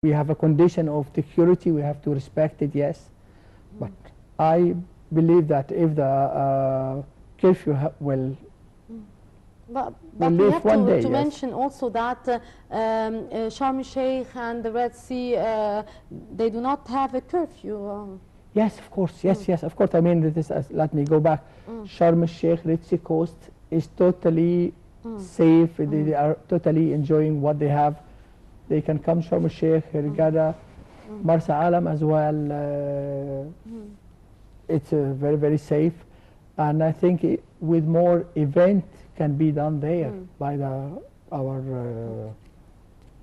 We have a condition of security, we have to respect it, yes. But I believe that if the curfew will But we have to mention also that Sharm el-Sheikh and the Red Sea, they do not have a curfew. Yes, of course, yes, of course. I mean, this is, let me go back. Sharm el-Sheikh, Red Sea coast is totally safe. They are totally enjoying what they have. They can come Sharm el-Sheikh, Hurghada, Marsa Alam as well. It's very, very safe. And I think with more event can be done there by our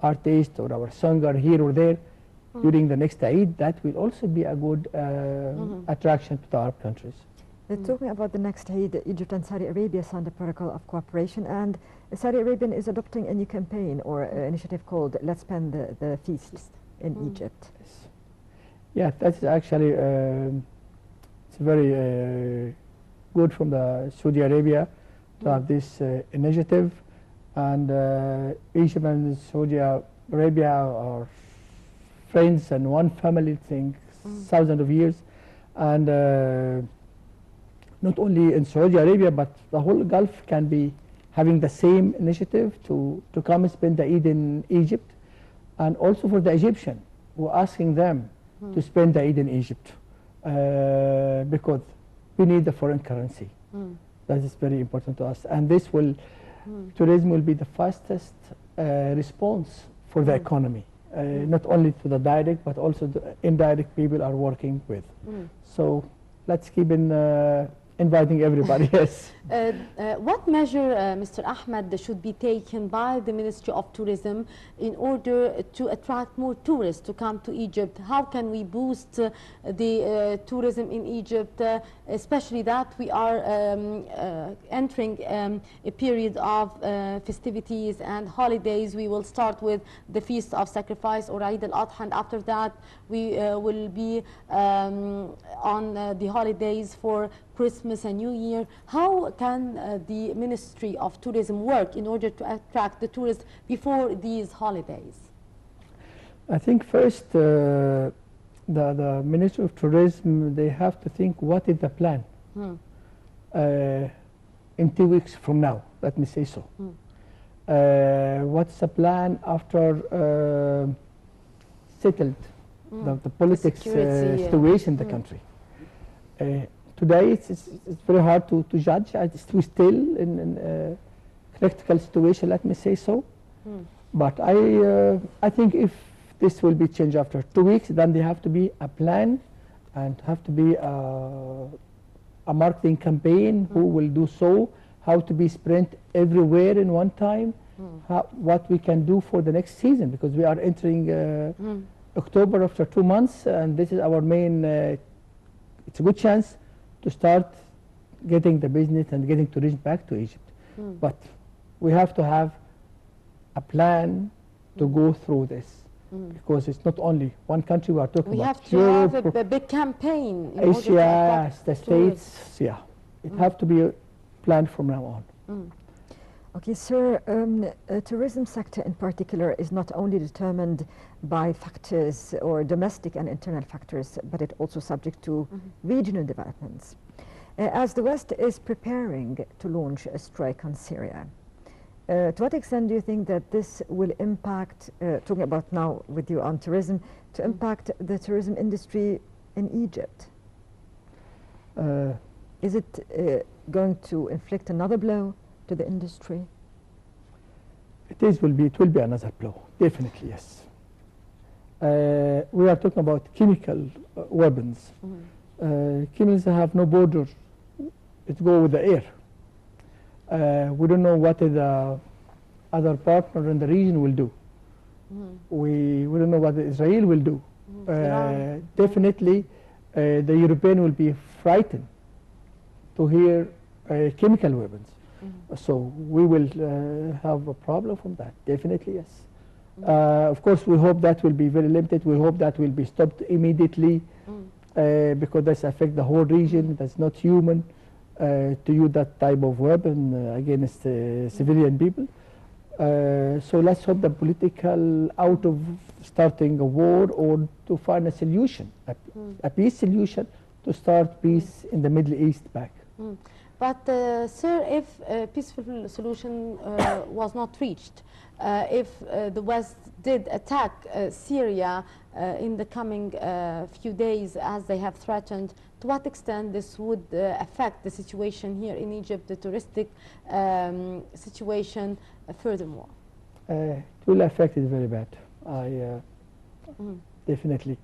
artist or our singer here or there during the next Eid. That will also be a good attraction to the Arab countries. Talking about the next Eid, Egypt and Saudi Arabia signed a protocol of cooperation, and Saudi Arabia is adopting a new campaign or initiative called Let's Spend the Feast in Egypt. Yes. Yeah, that's actually it's very good from the Saudi Arabia to have this initiative, and Egypt and Saudi Arabia are friends and one family thing, thousands of years, and not only in Saudi Arabia but the whole Gulf can be having the same initiative to come and spend the Eid in Egypt, and also for the Egyptian, we're asking them to spend the Eid in Egypt because we need the foreign currency. That is very important to us, and this will tourism will be the fastest response for the economy, not only to the direct but also the indirect people are working with. So let's keep in inviting everybody. Yes. What measure, Mr. Ahmed, should be taken by the Ministry of Tourism in order to attract more tourists to come to Egypt? How can we boost the tourism in Egypt, especially that we are entering a period of festivities and holidays? We will start with the Feast of Sacrifice or Eid al-Adha, and after that we will be on the holidays for Christmas and New Year. How can the Ministry of Tourism work in order to attract the tourists before these holidays? I think first the Ministry of Tourism, they have to think what is the plan in 2 weeks from now, let me say so. What's the plan after settled the politics situation in the country? Today it's very hard to judge. We're still in a critical situation, let me say so. But I think if this will be changed after 2 weeks, then there have to be a plan and have to be a marketing campaign who will do so, how to be spread everywhere in one time, what we can do for the next season, because we are entering October after 2 months, and this is our main, it's a good chance to start getting the business and getting tourism back to Egypt. But we have to have a plan to go through this, because it's not only one country we are talking about. We have to have a big campaign in Asia, order to the States, yeah. It have to be planned from now on. Okay, sir, tourism sector in particular is not only determined by factors or domestic and internal factors, but it also subject to regional developments. As the West is preparing to launch a strike on Syria, to what extent do you think that this will impact, talking about now with you on tourism, to impact the tourism industry in Egypt? Is it going to inflict another blow to the industry? It will be another blow, definitely, yes. We are talking about chemical weapons. Chemicals have no border, it goes with the air. We don't know what the other partner in the region will do. We don't know what Israel will do. Definitely the European will be frightened to hear chemical weapons. So we will have a problem from that, definitely, yes. Of course, we hope that will be very limited. We hope that will be stopped immediately because this affects the whole region. That's not human to use that type of weapon against civilian people. So let's hope the political out of starting a war or to find a solution, a peace solution to start peace in the Middle East back. But sir, if a peaceful solution was not reached, if the West did attack Syria in the coming few days as they have threatened, to what extent this would affect the situation here in Egypt, the touristic situation furthermore? It will affect it very bad, definitely.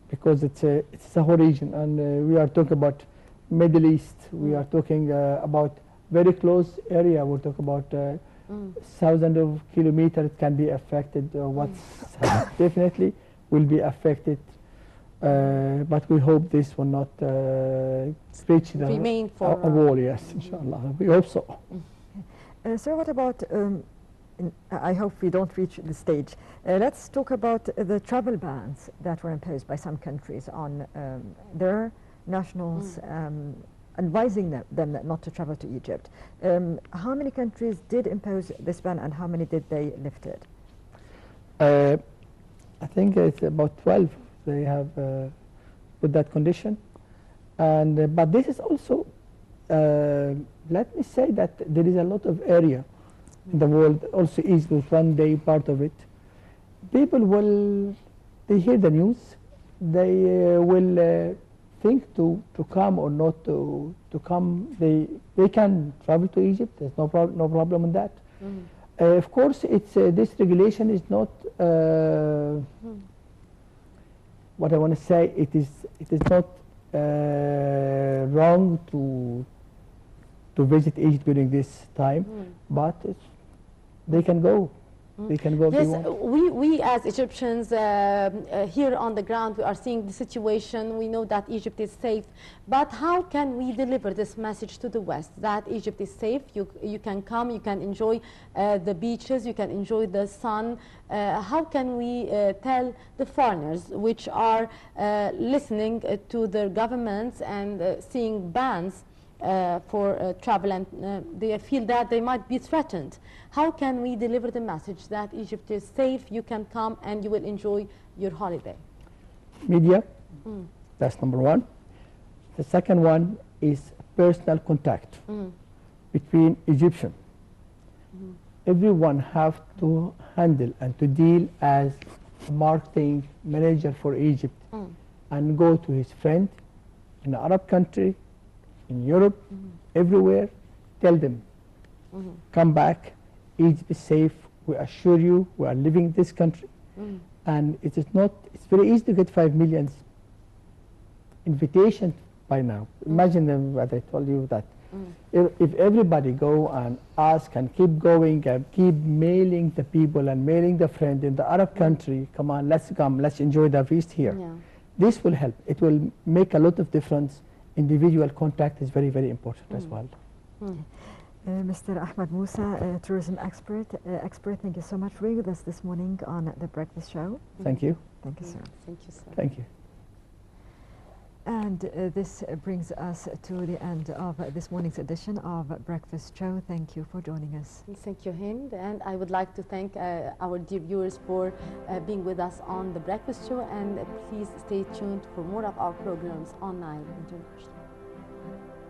Because it's a whole region, and we are talking about Middle East. We are talking about very close area. We're talking about thousands of kilometers. It can be affected. What's definitely will be affected. But we hope this will not reach remain for a war. Yes, inshallah. We hope so. Sir, what about? I hope we don't reach the stage. Let's talk about the travel bans that were imposed by some countries on their nationals, advising them not to travel to Egypt. How many countries did impose this ban, and how many did they lift it? I think it's about 12. They have put that condition, and but this is also. Let me say that there is a lot of area in the world, also Egypt was one day part of it. People will, they hear the news, they will think to come or not to come. They can travel to Egypt, there's no problem in that. Of course, it's this regulation is not what I want to say. It is not wrong to visit Egypt during this time, but they can go. They can go. Yes, we as Egyptians here on the ground, we are seeing the situation. We know that Egypt is safe, but how can we deliver this message to the West that Egypt is safe? You can come, you can enjoy the beaches, you can enjoy the sun. How can we tell the foreigners which are listening to their governments and seeing bans for travel, and they feel that they might be threatened? How can we deliver the message that Egypt is safe, you can come and you will enjoy your holiday? Media, that's number one. The second one is personal contact between Egyptians. Everyone have to handle and to deal as a marketing manager for Egypt and go to his friend in an Arab country, in Europe, everywhere, tell them, come back, Egypt is safe, we assure you, we are living in this country. And it is not, it's very easy to get 5 million invitations by now. Imagine them, what I told you, that if everybody go and ask and keep going and keep mailing the people and mailing the friend in the Arab country, come on, let's come, let's enjoy the feast here. Yeah. This will help. It will make a lot of difference. Individual contact is very, very important as well. Mr. Ahmed Moussa, tourism expert, thank you so much for being with us this morning on The Breakfast Show. Thank you. Thank you, sir. Thank you, sir. Thank you. And this brings us to the end of this morning's edition of Breakfast Show. Thank you for joining us. Thank you, Hind. And I would like to thank our dear viewers for being with us on The Breakfast Show. And please stay tuned for more of our programs on Nile International.